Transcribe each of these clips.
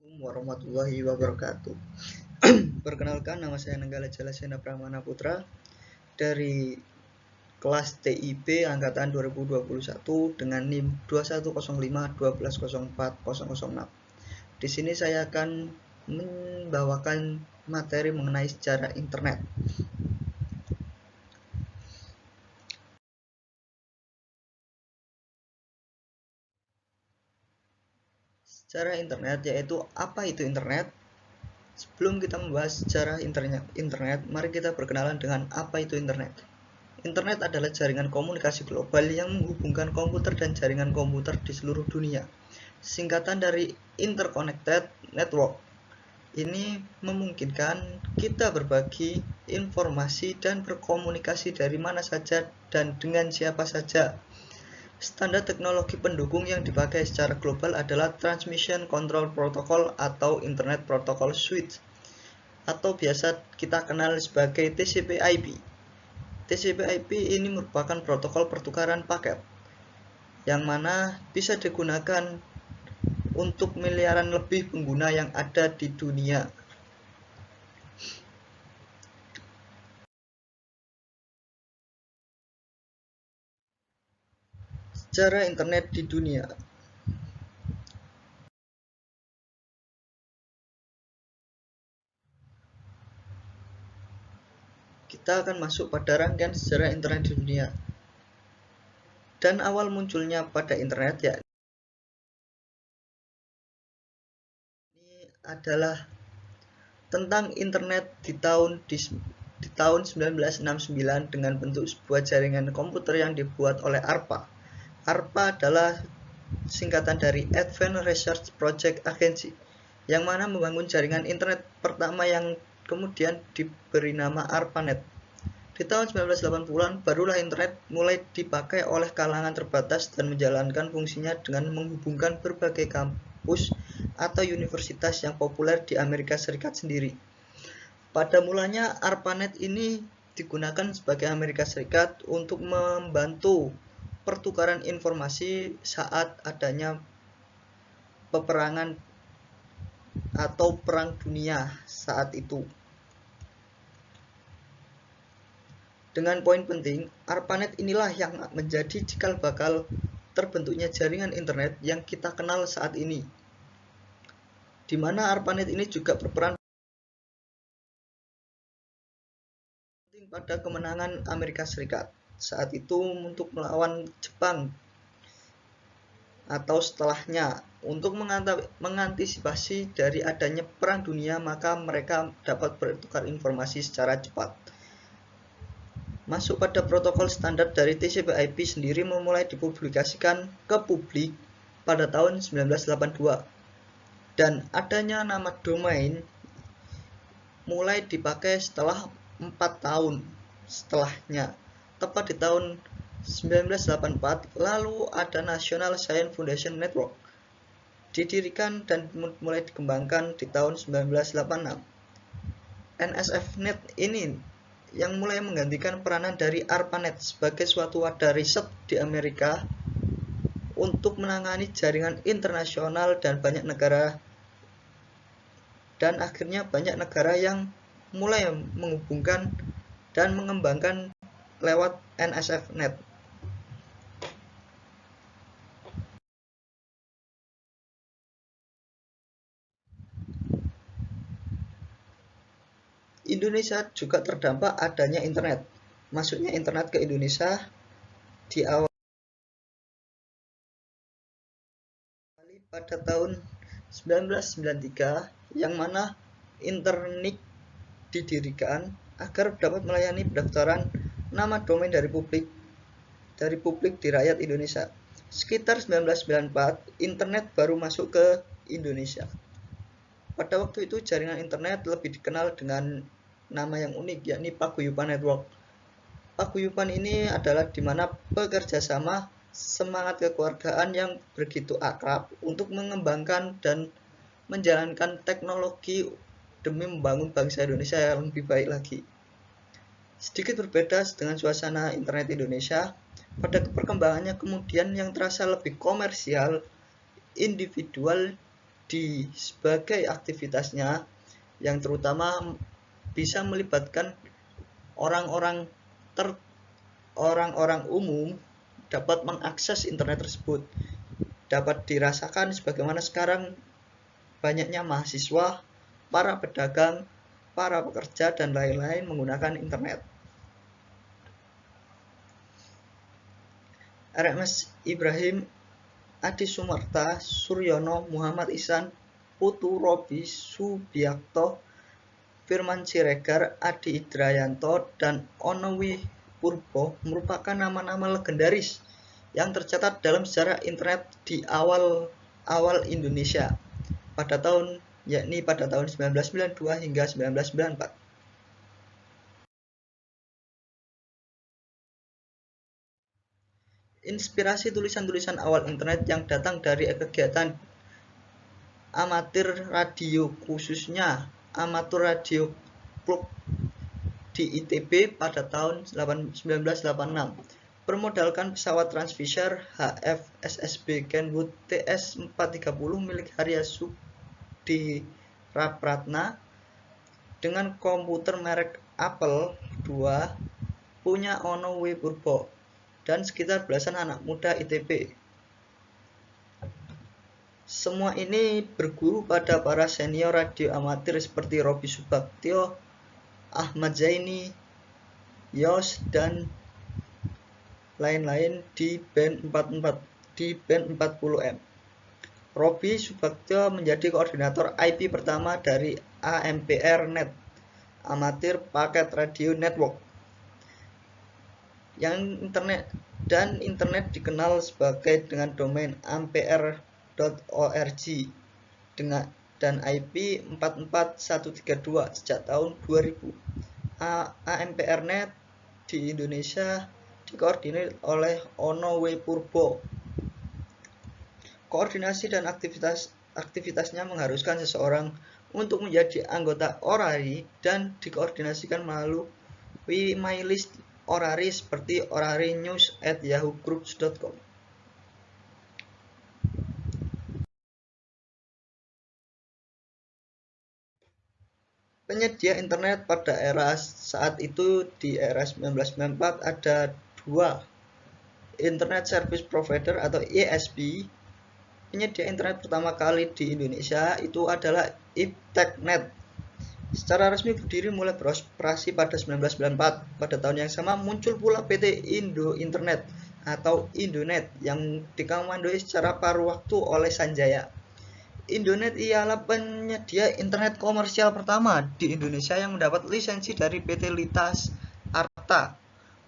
Assalamualaikum warahmatullahi wabarakatuh. Perkenalkan, nama saya Nenggala Jalasena Pramana Putra dari kelas TIB angkatan 2021 dengan NIM 2105 Di sini saya akan membawakan materi mengenai sejarah internet. Sejarah internet yaitu apa itu internet? Sebelum kita membahas sejarah internet, mari kita berkenalan dengan apa itu internet. Internet adalah jaringan komunikasi global yang menghubungkan komputer dan jaringan komputer di seluruh dunia. Singkatan dari Interconnected Network. Ini memungkinkan kita berbagi informasi dan berkomunikasi dari mana saja dan dengan siapa saja. Standar teknologi pendukung yang dipakai secara global adalah Transmission Control Protocol atau Internet Protocol Suite, atau biasa kita kenal sebagai TCP/IP. TCP/IP ini merupakan protokol pertukaran paket yang mana bisa digunakan untuk miliaran lebih pengguna yang ada di dunia. Sejarah internet di dunia. Kita akan masuk pada rangkaian sejarah internet di dunia. Dan awal munculnya pada internet ya ini adalah tentang internet di tahun 1969 dengan bentuk sebuah jaringan komputer yang dibuat oleh ARPA. ARPA adalah singkatan dari Advanced Research Project Agency, yang mana membangun jaringan internet pertama yang kemudian diberi nama ARPANET. Di tahun 1980-an barulah internet mulai dipakai oleh kalangan terbatas dan menjalankan fungsinya dengan menghubungkan berbagai kampus atau universitas yang populer di Amerika Serikat sendiri. Pada mulanya ARPANET ini digunakan sebagai Amerika Serikat untuk membantu pertukaran informasi saat adanya peperangan atau perang dunia saat itu. Dengan poin penting, ARPANET inilah yang menjadi cikal bakal terbentuknya jaringan internet yang kita kenal saat ini. Di mana ARPANET ini juga berperan penting pada kemenangan Amerika Serikat saat itu untuk melawan Jepang atau setelahnya. Untuk mengantisipasi dari adanya perang dunia, maka mereka dapat bertukar informasi secara cepat. Masuk pada protokol standar dari TCP/IP sendiri memulai dipublikasikan ke publik pada tahun 1982. Dan adanya nama domain mulai dipakai setelah 4 tahun setelahnya, tepat di tahun 1984. Lalu ada National Science Foundation Network didirikan dan mulai dikembangkan di tahun 1986. NSFNet ini yang mulai menggantikan peranan dari ARPANET sebagai suatu wadah riset di Amerika untuk menangani jaringan internasional dan akhirnya banyak negara yang mulai menghubungkan dan mengembangkan lewat NSFNet. Indonesia juga terdampak adanya internet. Masuknya internet ke Indonesia di awal pada tahun 1993, yang mana Internik didirikan agar dapat melayani pendaftaran nama domain dari publik di rakyat Indonesia. Sekitar 1994, internet baru masuk ke Indonesia. Pada waktu itu jaringan internet lebih dikenal dengan nama yang unik, yakni Paguyuban Network. Paguyuban ini adalah di mana bekerja sama semangat kekeluargaan yang begitu akrab untuk mengembangkan dan menjalankan teknologi demi membangun bangsa Indonesia yang lebih baik lagi. Sedikit berbeda dengan suasana internet Indonesia, pada perkembangannya kemudian yang terasa lebih komersial, individual, di sebagai aktivitasnya yang terutama bisa melibatkan orang-orang orang-orang umum dapat mengakses internet tersebut. Dapat dirasakan sebagaimana sekarang banyaknya mahasiswa, para pedagang, para pekerja, dan lain-lain menggunakan internet. RMS Ibrahim, Adi Sumarta, Suryono, Muhammad Ihsan, Putu Robi Subiakto, Firman Siregar, Adi Idrayanto, dan Onowi Purbo merupakan nama-nama legendaris yang tercatat dalam sejarah internet di awal Indonesia pada tahun 1992 hingga 1994. Inspirasi tulisan-tulisan awal internet yang datang dari kegiatan amatir radio, khususnya Amatur Radio Club di ITB pada tahun 1986, bermodalkan pesawat Transfisher HF-SSB Kenwood TS-430 milik Harya Sudirapratna dengan komputer merek Apple II punya Ono W. Purbo dan sekitar belasan anak muda ITB. Semua ini berguru pada para senior radio amatir seperti Robi Subaktio, Ahmad Zaini, Yos, dan lain-lain di band 40M. Robi Subaktio menjadi koordinator IP pertama dari AMPR Net, Amatir Paket Radio Network, yang internet dikenal sebagai dengan domain ampere.org dan IP 44132 sejak tahun 2000. AMPR-Net di Indonesia dikoordinir oleh Ono W. Purbo. Koordinasi dan aktivitasnya mengharuskan seseorang untuk menjadi anggota orari dan dikoordinasikan melalui MyList orari seperti orarinews@yahoogroups.com. Penyedia internet pada era saat itu di era 1994 ada dua, Internet Service Provider atau ISP. Penyedia internet pertama kali di Indonesia itu adalah IPTECnet. Secara resmi berdiri mulai beroperasi pada 1994. Pada tahun yang sama muncul pula PT Indo Internet atau Indonet yang dikomandoi secara paruh waktu oleh Sanjaya. Indonet ialah penyedia internet komersial pertama di Indonesia yang mendapat lisensi dari PT Litas Arta.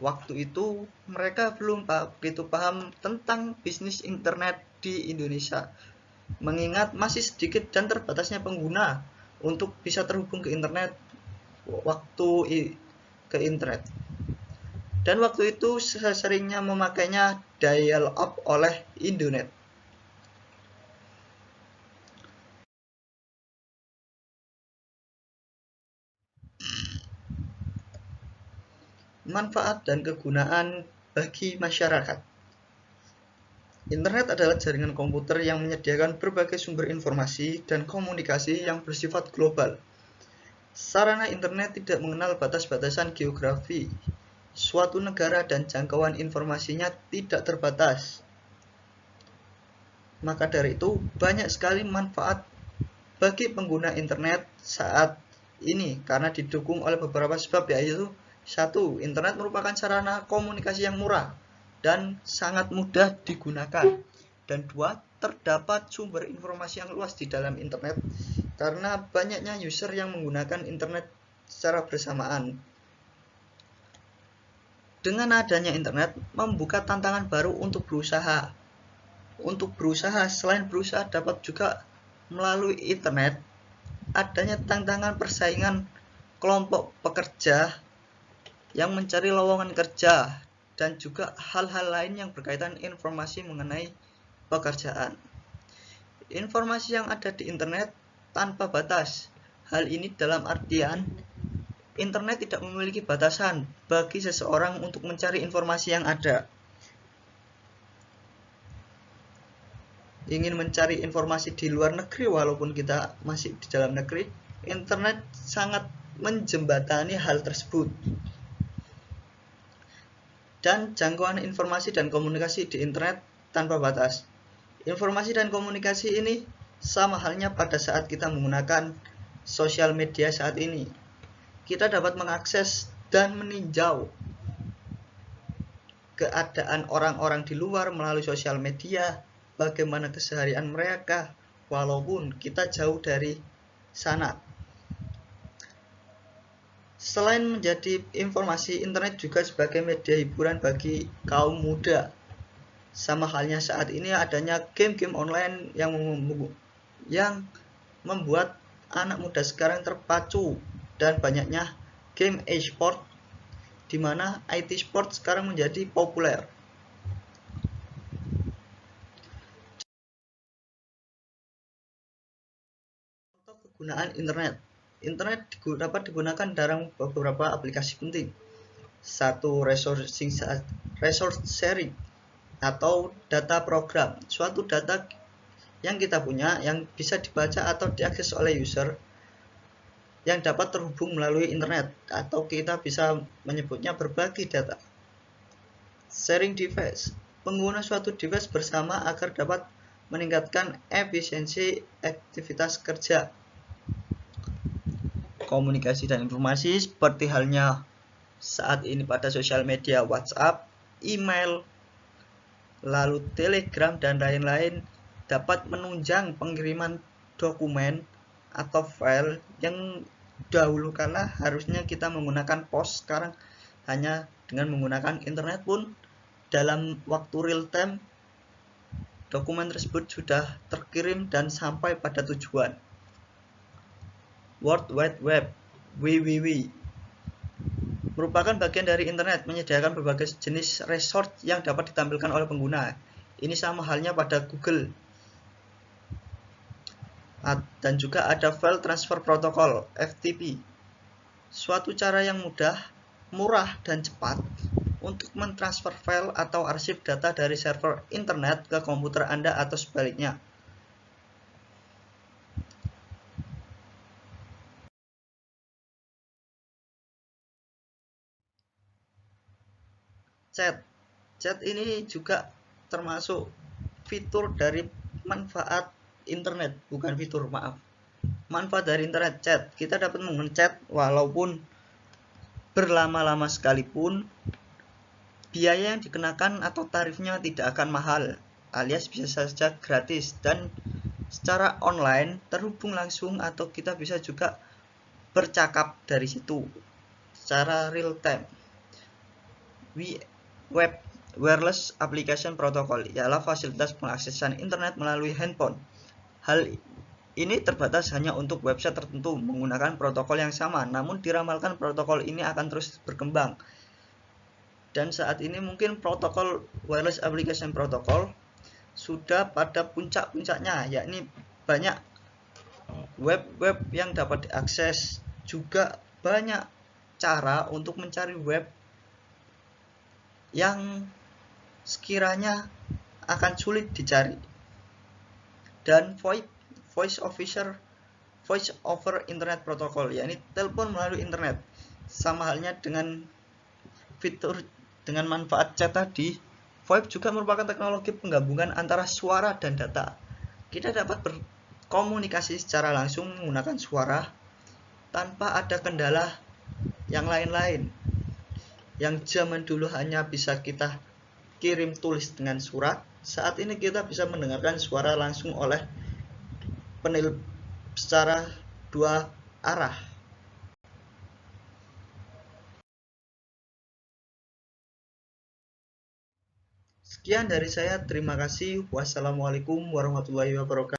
Waktu itu mereka belum begitu paham tentang bisnis internet di Indonesia, mengingat masih sedikit dan terbatasnya pengguna untuk bisa terhubung ke internet dan waktu itu seringnya memakainya dial-up oleh Indonet. Manfaat dan kegunaan bagi masyarakat. Internet adalah jaringan komputer yang menyediakan berbagai sumber informasi dan komunikasi yang bersifat global. Sarana internet tidak mengenal batas-batasan geografi. Suatu negara dan jangkauan informasinya tidak terbatas. Maka dari itu, banyak sekali manfaat bagi pengguna internet saat ini karena didukung oleh beberapa sebab, yaitu 1. Internet merupakan sarana komunikasi yang murah dan sangat mudah digunakan. Dan 2. Terdapat sumber informasi yang luas di dalam internet karena banyaknya user yang menggunakan internet secara bersamaan. Dengan adanya internet membuka tantangan baru untuk berusaha. Selain berusaha dapat juga melalui internet, adanya tantangan persaingan kelompok pekerja yang mencari lowongan kerja dan juga hal-hal lain yang berkaitan informasi mengenai pekerjaan. Informasi yang ada di internet tanpa batas. Hal ini dalam artian internet tidak memiliki batasan bagi seseorang untuk mencari informasi yang ada. ingin mencari informasi di luar negeri walaupun kita masih di dalam negeri, internet sangat menjembatani hal tersebut. Dan jangkauan informasi dan komunikasi di internet tanpa batas. Informasi dan komunikasi ini sama halnya pada saat kita menggunakan sosial media saat ini. Kita dapat mengakses dan meninjau keadaan orang-orang di luar melalui sosial media, bagaimana keseharian mereka, walaupun kita jauh dari sana. Selain menjadi informasi, internet juga sebagai media hiburan bagi kaum muda. Sama halnya saat ini adanya game-game online yang membuat anak muda sekarang terpacu, dan banyaknya game e-sport di mana IT sport sekarang menjadi populer. Contoh kegunaan internet. Internet dapat digunakan dalam beberapa aplikasi penting. Satu, resource sharing atau data program. Suatu data yang kita punya yang bisa dibaca atau diakses oleh user yang dapat terhubung melalui internet, atau kita bisa menyebutnya berbagi data. Sharing device, pengguna suatu device bersama agar dapat meningkatkan efisiensi aktivitas kerja. Komunikasi dan informasi seperti halnya saat ini pada sosial media WhatsApp, email, lalu Telegram dan lain-lain dapat menunjang pengiriman dokumen atau file yang dahulu kala harusnya kita menggunakan pos, sekarang hanya dengan menggunakan internet pun dalam waktu real time dokumen tersebut sudah terkirim dan sampai pada tujuan. World Wide Web (WWW) merupakan bagian dari internet, menyediakan berbagai jenis resource yang dapat ditampilkan oleh pengguna. Ini sama halnya pada Google. Dan juga ada File Transfer Protocol (FTP), suatu cara yang mudah, murah, dan cepat untuk mentransfer file atau arsip data dari server internet ke komputer Anda atau sebaliknya. Chat ini juga termasuk fitur dari manfaat internet, bukan fitur, maaf. Manfaat dari internet chat, kita dapat mengchat walaupun berlama-lama sekalipun. Biaya yang dikenakan atau tarifnya tidak akan mahal, alias bisa saja gratis, dan secara online terhubung langsung, atau kita bisa juga bercakap dari situ secara real time. Web Wireless Application Protocol ialah fasilitas pengaksesan internet melalui handphone. Hal ini terbatas hanya untuk website tertentu menggunakan protokol yang sama, namun diramalkan protokol ini akan terus berkembang. Dan saat ini mungkin protokol Wireless Application Protocol sudah pada puncak-puncaknya, yakni banyak web-web yang dapat diakses, juga banyak cara untuk mencari web yang sekiranya akan sulit dicari. Dan voice over internet protocol, yakni telepon melalui internet, sama halnya dengan fitur dengan manfaat chat tadi. VoIP juga merupakan teknologi penggabungan antara suara dan data. Kita dapat berkomunikasi secara langsung menggunakan suara tanpa ada kendala yang lain-lain. Yang zaman dulu hanya bisa kita kirim tulis dengan surat, saat ini kita bisa mendengarkan suara langsung oleh penelpon secara dua arah. Sekian dari saya, terima kasih. Wassalamualaikum warahmatullahi wabarakatuh.